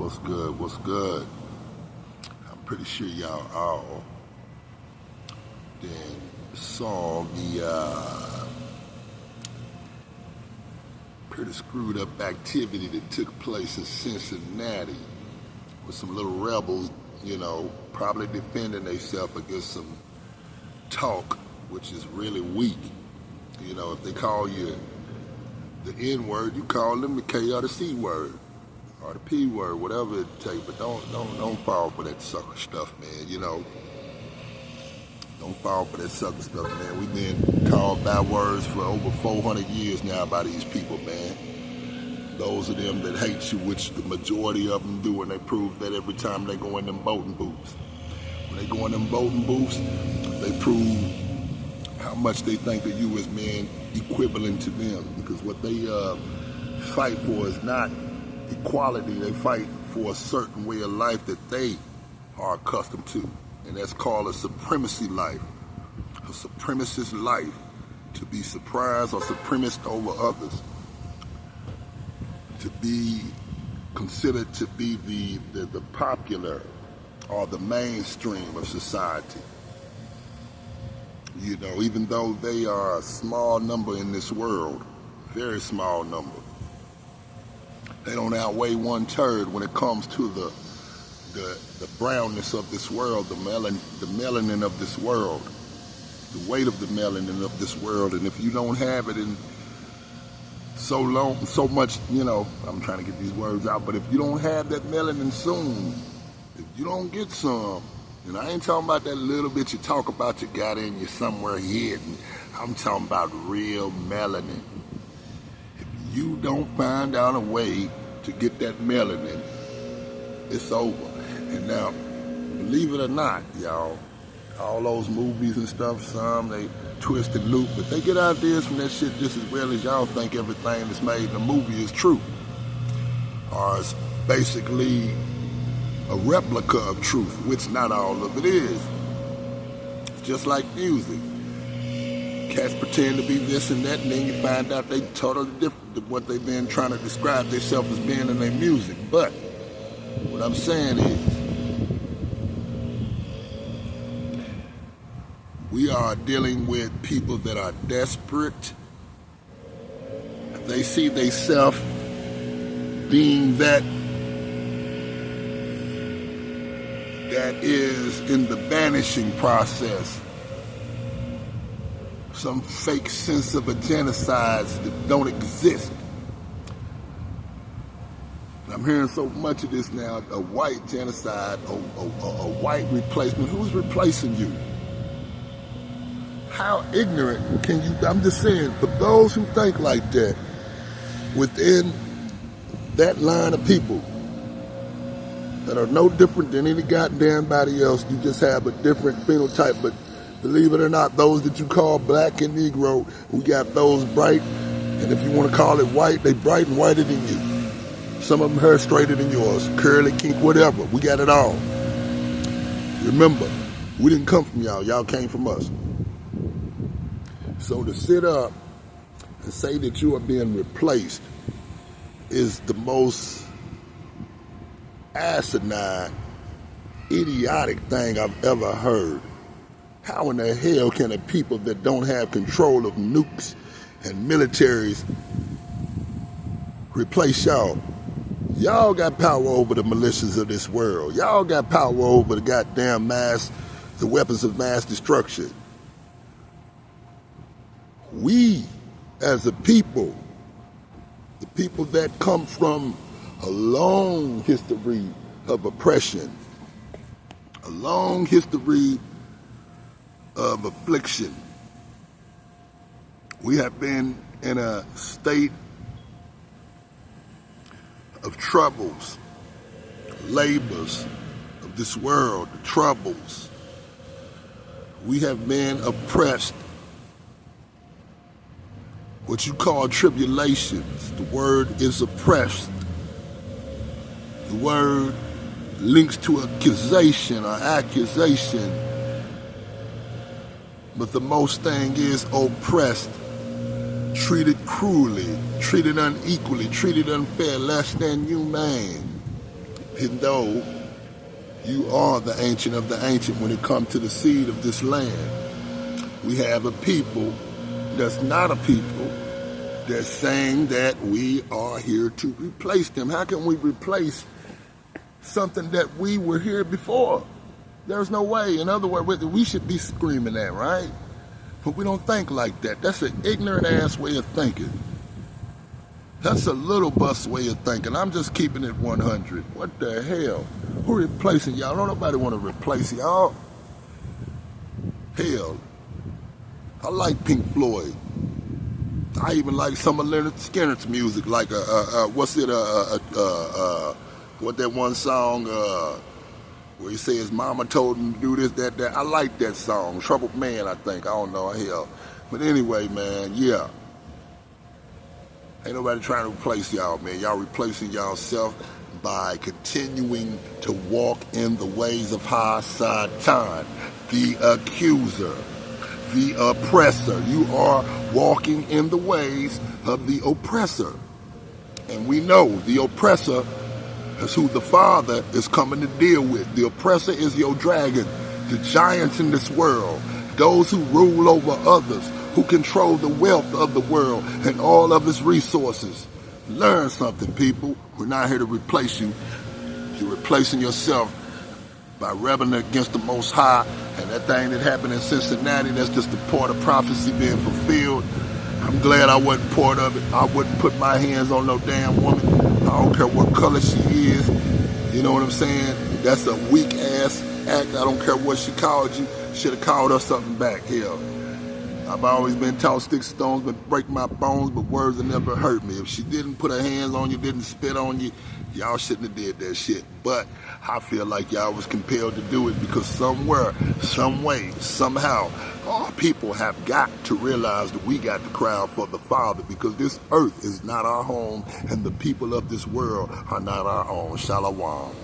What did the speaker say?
What's good? What's good? I'm pretty sure y'all all then saw the pretty screwed up activity that took place in Cincinnati with some little rebels, probably defending themselves against some talk, which is really weak. If they call you the N word, you call them the K or the C word or the P word, whatever it takes. But don't fall for that sucker stuff, man. Don't fall for that sucker stuff, man. We've been called by words for over 400 years now by these people, man. Those of them that hate you, which the majority of them do, and they prove that every time they go in them voting booths. When they go in them voting booths, they prove how much they think of you as being equivalent to them, because what they fight for is not equality. They fight for a certain way of life that they are accustomed to, and that's called a supremacy life. A supremacist life, to be surprised or supremacist over others, to be considered to be the popular or the mainstream of society. Even though they are a small number in this world, very small number, they don't outweigh 1/3 when it comes to the brownness of this world, the melanin of this world, the weight of the melanin of this world. And if you don't have it in so much, I'm trying to get these words out, but if you don't have that melanin soon, if you don't get some, and I ain't talking about that little bit you talk about you got in you somewhere hidden. I'm talking about real melanin. If you don't find out a way to get that melanin, it's over. And now, believe it or not, y'all, all those movies and stuff, some they twist and loop, but they get ideas from that shit just as well as y'all think everything that's made in the movie is true. Or it's basically a replica of truth, which not all of it is. It's just like music. Cats pretend to be this and that, and then you find out they totally different than what they've been trying to describe themselves as being in their music. But what I'm saying is, we are dealing with people that are desperate. They see themselves being that is in the vanishing process. Some fake sense of a genocide that don't exist. And I'm hearing so much of this now, a white genocide, a white replacement. Who's replacing you? How ignorant can you, I'm just saying, for those who think like that, within that line of people that are no different than any goddamn body else, you just have a different phenotype. But believe it or not, those that you call black and Negro, we got those bright, and if you want to call it white, they bright and whiter than you. Some of them hair straighter than yours, curly, kink, whatever. We got it all. Remember, we didn't come from y'all. Y'all came from us. So to sit up and say that you are being replaced is the most asinine, idiotic thing I've ever heard. How in the hell can a people that don't have control of nukes and militaries replace y'all? Y'all got power over the militias of this world. Y'all got power over the goddamn the weapons of mass destruction. We, as a people, the people that come from a long history of oppression, a long history of affliction, we have been in a state of troubles, labors of this world, the troubles. We have been oppressed. What you call tribulations, the word is oppressed. The word links to accusation or accusation. But the most thing is oppressed, treated cruelly, treated unequally, treated unfair, less than humane. And though you are the ancient of the ancient when it comes to the seed of this land, we have a people that's not a people that's saying that we are here to replace them. How can we replace something that we were here before? There's no way. In other words, we should be screaming that, right? But we don't think like that. That's an ignorant ass way of thinking. That's a little bus way of thinking. I'm just keeping it 100. What the hell? Who replacing y'all? Don't nobody want to replace y'all. Hell, I like Pink Floyd. I even like some of Leonard Skinner's music, like what that one song where he says mama told him to do this, that. I like that song, Troubled Man, I think. I don't know, hell. But anyway, man, yeah. Ain't nobody trying to replace y'all, man. Y'all replacing y'allself by continuing to walk in the ways of Ha-Satan, the accuser, the oppressor. You are walking in the ways of the oppressor. And we know the oppressor is who the Father is coming to deal with. The oppressor is your dragon, the giants in this world, those who rule over others, who control the wealth of the world and all of its resources. Learn something, people. We're not here to replace you. You're replacing yourself by rebelling against the Most High. And that thing that happened in Cincinnati, that's just the part of prophecy being fulfilled. I'm glad I wasn't part of it. I wouldn't put my hands on no damn woman. I don't care what color she is. You know what I'm saying? That's a weak ass act. I don't care what she called you. Should have called her something back. Hell, I've always been taught sticks and stones but break my bones, but words have never hurt me. If she didn't put her hands on you, didn't spit on you, y'all shouldn't have did that shit. But I feel like y'all was compelled to do it because somewhere, some way, somehow, our people have got to realize that we got to cry out for the Father, because this earth is not our home and the people of this world are not our own. Shalom.